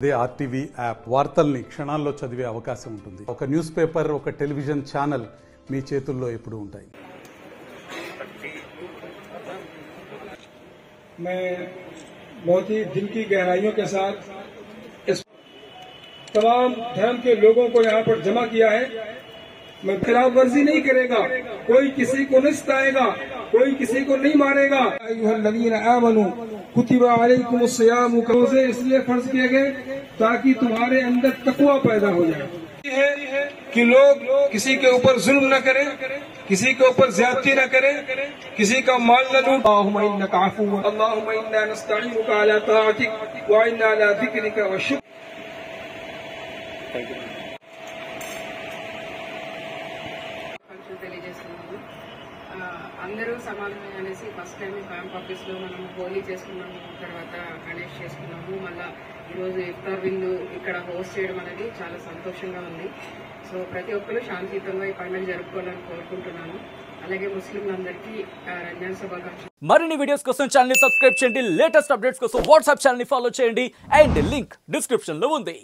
అదే RTV app వార్తల్ని క్షణాల్లో చదివే అవకాశం ఉంటుంది. ఒక న్యూస్ పేపర్, ఒక టెలివిజన్ ఛానల్ మీ చేతుల్లో ఎప్పుడూ ఉంటాయి. मैं बहुत ही दिल की गहराइयों के साथ इस तमाम धर्म के लोगों को यहाँ पर जमा किया है. मैं खिलाफ वर्जी नहीं करेगा, कोई किसी को नहीं सताएगा, कोई किसी को नहीं मारेगा. कुतिबा अलैकुमुस्सियाम, रोजे इसलिए फर्ज किए गए ताकि तुम्हारे अंदर तकवा पैदा हो जाए कि लोग किसी के ऊपर जुल्म न करें, किसी के ऊपर ज्यादती न करें, किसी का माल न लूट. अल्लाहुम्मा इन्नका अफ़ुव्वुन, अल्लाहुम्मा इन्ना नस्तईनुका अला ताअतिक व इन्ना अला ज़िक्रिका व शुक्रिक. అందరూ సమానమే అనేసి ఫస్ట్ టైం క్యాంప్ ఆఫీస్లో మనం హోలీ చేసుకున్నాము, తర్వాత గణేష్ చేసుకున్నాము. మళ్ళీ ఈరోజు ఇఫ్తార్ విందు ఇక్కడ హోస్ట్ చేయడం అనేది చాలా సంతోషంగా ఉంది. సో ప్రతి ఒక్కరు శాంతియుతంగా ఈ పండుగ జరుపుకోవాలని కోరుకుంటున్నాను. అలాగే ముస్లింలందరికీ రంజాన్ శుభాకాంక్షలు. మరిన్ని వీడియోస్ కోసం ఛానల్ ని సబ్స్క్రైబ్ చేయండి. లేటెస్ట్ అప్డేట్స్ కోసం వాట్సాప్ ఛానల్ ని ఫాలో చేయండి. అండ్ లింక్ డిస్క్రిప్షన్ లో ఉంది.